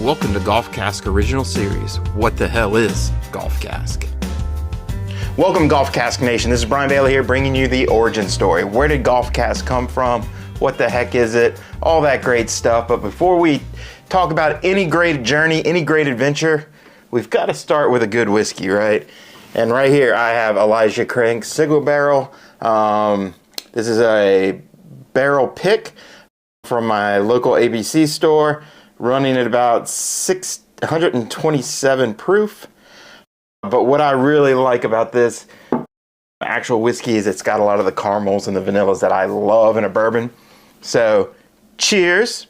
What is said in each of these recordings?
Welcome to GolfCask Original Series. What the hell is GolfCask? Welcome, GolfCask Nation. This is Brian Bailey here, bringing you the origin story. Where did GolfCask come from? What the heck is it? All that great stuff. But before we talk about any great journey, any great adventure, we've got to start with a good whiskey, right? And right here I have Elijah Crank's single barrel. This is a barrel pick from my local ABC store, running at about 627 proof. But what I really like about this actual whiskey is it's got a lot of the caramels and the vanillas that I love in a bourbon. So cheers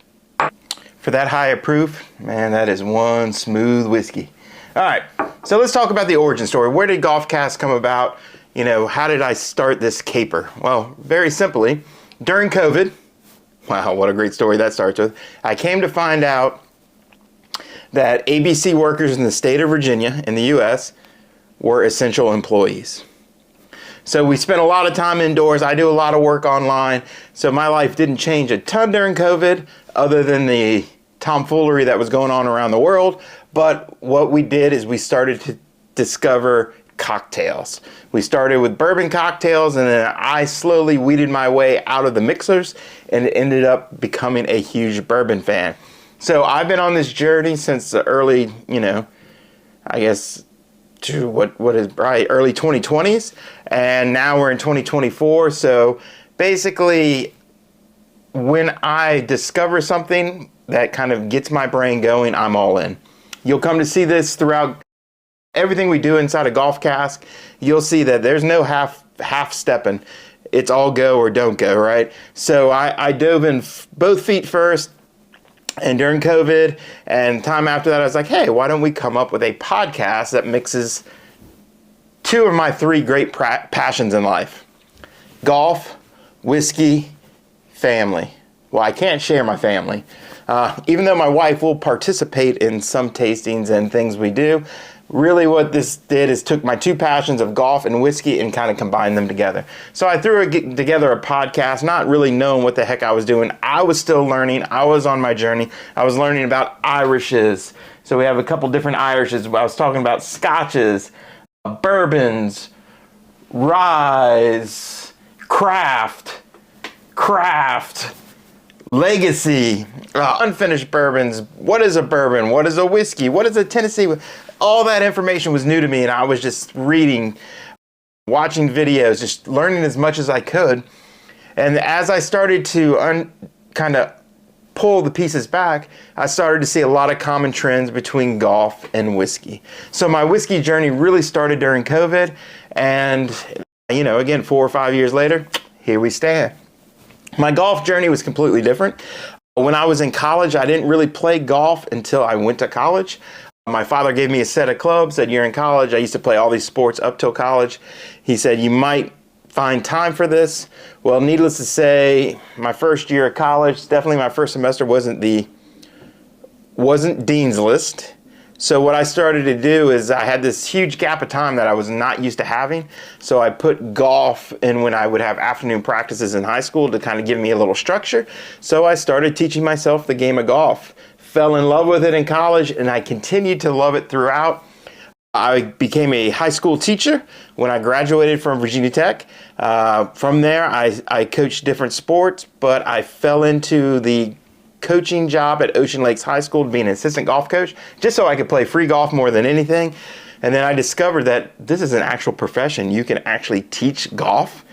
for that higher proof. Man, that is one smooth whiskey. All right, so let's talk about the origin story. Where did GolfCask come about? You know, how did I start this caper? Well, very simply, during COVID, wow, what a great story that starts with. I came to find out that ABC workers in the state of Virginia in the U.S. were essential employees. So we spent a lot of time indoors. I do a lot of work online. So my life didn't change a ton during COVID, other than the tomfoolery that was going on around the world. But what we did is we started to discover cocktails. We started with bourbon cocktails, and then I slowly weeded my way out of the mixers and ended up becoming a huge bourbon fan. So I've been on this journey since the early, I guess, to what is right, early 2020s, and now we're in 2024. So basically, when I discover something that kind of gets my brain going, I'm all in. You'll come to see this throughout everything we do inside of GolfCask. You'll see that there's no half stepping. It's all go or don't go, right? So I dove in both feet first. And during COVID and time after that, I was like, hey, why don't we come up with a podcast that mixes two of my three great passions in life: golf, whiskey, family. Well, I can't share my family. Even though my wife will participate in some tastings and things we do, really what this did is took my two passions of golf and whiskey and kind of combined them together. So I threw together a podcast, not really knowing what the heck I was doing. I was still learning. I was on my journey. I was learning about Irishes. So we have a couple different Irishes. I was talking about Scotches, bourbons, ryes, craft, legacy, unfinished bourbons. What is a bourbon? What is a whiskey? What is a Tennessee? All that information was new to me, and I was just reading, watching videos, just learning as much as I could. And as I started to kind of pull the pieces back, I started to see a lot of common trends between golf and whiskey. So my whiskey journey really started during COVID, and again, 4 or 5 years later, here we stand. My golf journey was completely different. When I was in college, I didn't really play golf until I went to college. My father gave me a set of clubs, said, you're in college. I used to play all these sports up till college. He said, you might find time for this. Well, needless to say, my first year of college, definitely my first semester wasn't Dean's List. So what I started to do is I had this huge gap of time that I was not used to having. So I put golf in when I would have afternoon practices in high school to kind of give me a little structure. So I started teaching myself the game of golf. Fell in love with it in college, and I continued to love it throughout. I became a high school teacher when I graduated from Virginia Tech. From there, I coached different sports, but I fell into the coaching job at Ocean Lakes High School to be an assistant golf coach, just so I could play free golf more than anything. And then I discovered that this is an actual profession. You can actually teach golf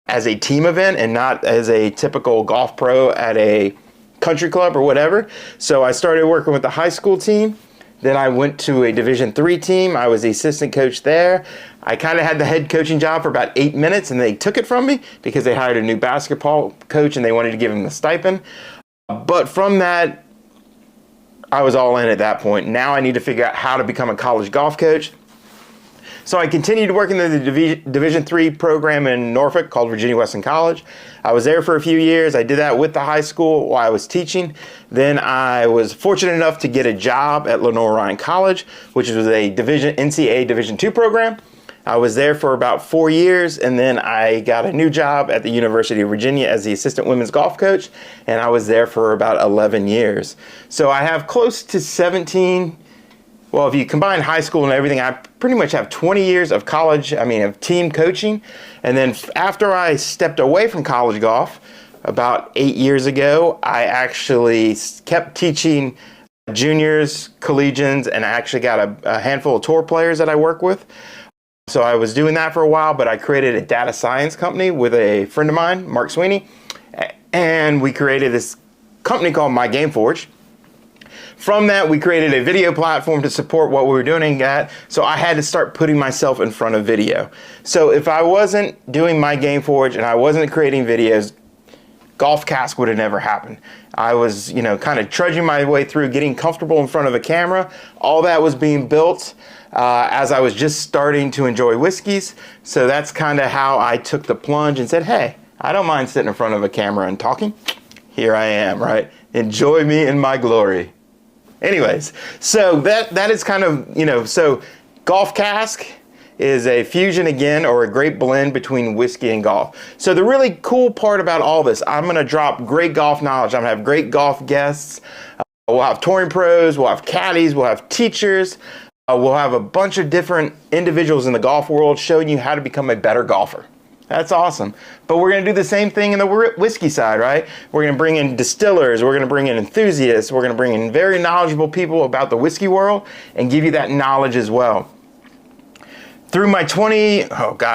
as a team event and not as a typical golf pro at a country club or whatever. So I started working with the high school team. Then I went to a Division III team. I was the assistant coach there. I kind of had the head coaching job for about 8 minutes, and they took it from me because they hired a new basketball coach and they wanted to give him the stipend. But from that, I was all in at that point. Now I need to figure out how to become a college golf coach. So I continued working in the Division III program in Norfolk called Virginia Wesleyan College. I was there for a few years. I did that with the high school while I was teaching. Then I was fortunate enough to get a job at Lenore Ryan College, which was a NCAA Division II program. I was there for about 4 years, and then I got a new job at the University of Virginia as the assistant women's golf coach, and I was there for about 11 years. So I have close to 17, well, if you combine high school and everything, I pretty much have 20 years of of team coaching. And then after I stepped away from college golf about 8 years ago, I actually kept teaching juniors, collegians, and I actually got a handful of tour players that I work with. So I was doing that for a while, but I created a data science company with a friend of mine, Mark Sweeney, and we created this company called My Game Forge. From that, we created a video platform to support what we were doing at, so I had to start putting myself in front of video. So if I wasn't doing My Game Forge and I wasn't creating videos, GolfCask would have never happened. I was, kind of trudging my way through, getting comfortable in front of a camera. All that was being built as I was just starting to enjoy whiskeys. So that's kind of how I took the plunge and said, hey, I don't mind sitting in front of a camera and talking. Here I am, right? Enjoy me in my glory. Anyways, so that is kind of, so GolfCask is a fusion again, or a great blend between whiskey and golf. So the really cool part about all this, I'm gonna drop great golf knowledge. I'm gonna have great golf guests. We'll have touring pros, we'll have caddies, we'll have teachers. We'll have a bunch of different individuals in the golf world showing you how to become a better golfer. That's awesome. But we're going to do the same thing in the whiskey side, right? We're going to bring in distillers, we're going to bring in enthusiasts, we're going to bring in very knowledgeable people about the whiskey world and give you that knowledge as well. Through my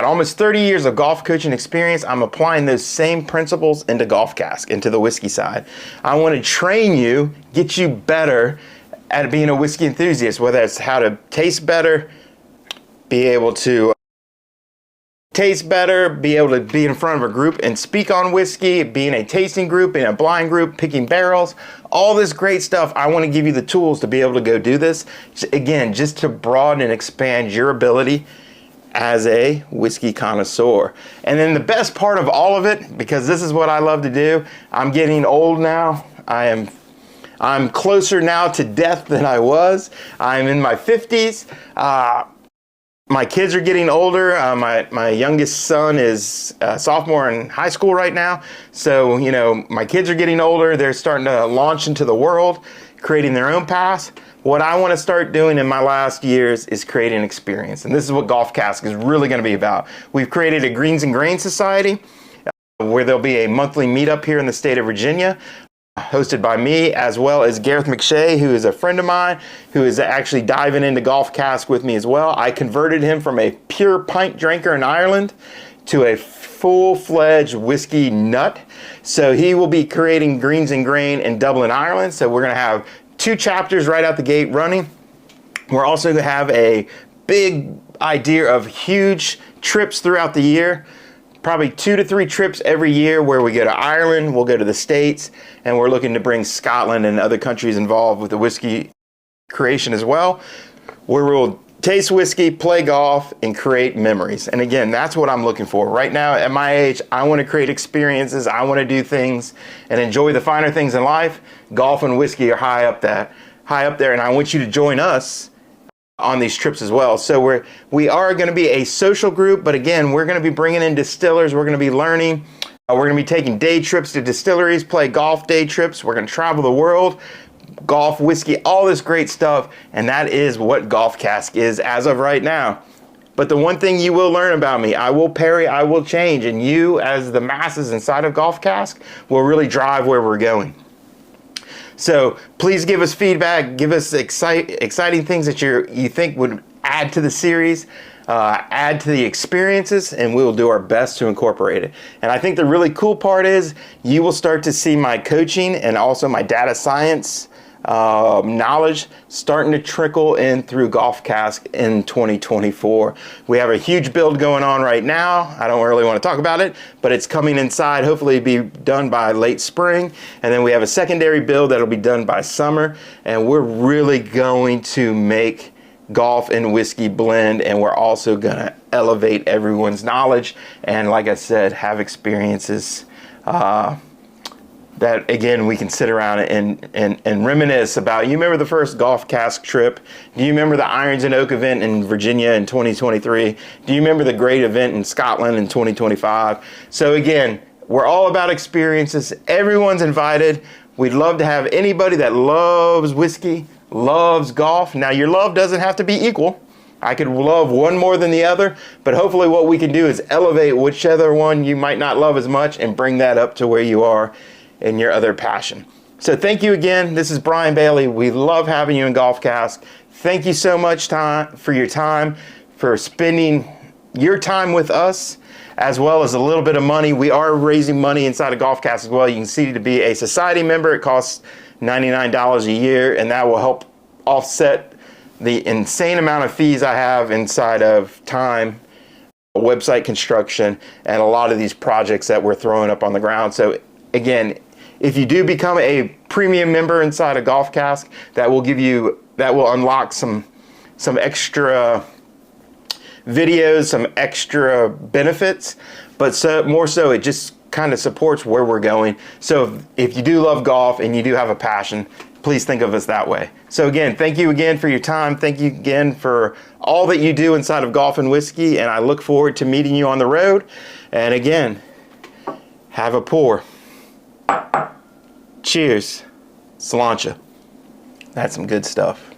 almost 30 years of golf coaching experience, I'm applying those same principles into GolfCask, into the whiskey side. I want to train you, get you better at being a whiskey enthusiast, whether it's how to taste better, be able to be in front of a group and speak on whiskey, being a tasting group, in a blind group, picking barrels, all this great stuff. I want to give you the tools to be able to go do this. Again, just to broaden and expand your ability as a whiskey connoisseur. And then the best part of all of it, because this is what I love to do, I'm getting old now. I'm closer now to death than I was. I'm in my 50s. My kids are getting older. My youngest son is a sophomore in high school right now. So, my kids are getting older. They're starting to launch into the world, creating their own paths. What I want to start doing in my last years is creating experience. And this is what GolfCask is really going to be about. We've created a Greens and Grain Society where there'll be a monthly meetup here in the state of Virginia, hosted by me, as well as Gareth McShay, who is a friend of mine, who is actually diving into GolfCask with me as well. I converted him from a pure pint drinker in Ireland to a full-fledged whiskey nut. So he will be creating Greens and Grain in Dublin, Ireland. So we're going to have 2 chapters right out the gate running. We're also going to have a big idea of huge trips throughout the year. Probably 2 to 3 trips every year where we go to Ireland, we'll go to the States, and we're looking to bring Scotland and other countries involved with the whiskey creation as well, where we'll taste whiskey, play golf, and create memories. And again, that's what I'm looking for. Right now, at my age, I want to create experiences, I want to do things and enjoy the finer things in life. Golf and whiskey are high up there, and I want you to join us on these trips as well. So we are going to be a social group, but again, we're going to be bringing in distillers. We're going to be learning. We're going to be taking day trips to distilleries, play golf day trips. We're going to travel the world, golf, whiskey, all this great stuff. And that is what GolfCask is as of right now. But the one thing you will learn about me, I will parry, I will change. And you, as the masses inside of GolfCask, will really drive where we're going. So please give us feedback, give us exciting things that you think would add to the series, add to the experiences, and we will do our best to incorporate it. And I think the really cool part is you will start to see my coaching and also my data science knowledge starting to trickle in through GolfCask in 2024. We have a huge build going on right now. I don't really want to talk about it, but it's coming inside, hopefully be done by late spring. And then we have a secondary build that'll be done by summer. And we're really going to make golf and whiskey blend, and we're also going to elevate everyone's knowledge. And like I said, have experiences that, again, we can sit around and reminisce about. You remember the first GolfCask trip? Do you remember the Irons and Oak event in Virginia in 2023? Do you remember the great event in Scotland in 2025? So again, we're all about experiences. Everyone's invited. We'd love to have anybody that loves whiskey, loves golf. Now, your love doesn't have to be equal. I could love one more than the other, but hopefully what we can do is elevate whichever one you might not love as much and bring that up to where you are in your other passion. So thank you again. This is Brian Bailey. We love having you in GolfCask. Thank you so much for your time, for spending your time with us, as well as a little bit of money. We are raising money inside of GolfCask as well. You can see to be a society member, it costs $99 a year, and that will help offset the insane amount of fees I have inside of time, website construction, and a lot of these projects that we're throwing up on the ground. So again, if you do become a premium member inside of GolfCask, that will unlock some extra videos, some extra benefits, but more so it just kind of supports where we're going. So if you do love golf and you do have a passion, please think of us that way. So again, thank you again for your time. Thank you again for all that you do inside of Golf and Whiskey, and I look forward to meeting you on the road. And again, have a pour. Cheers. Cilantro. That's some good stuff.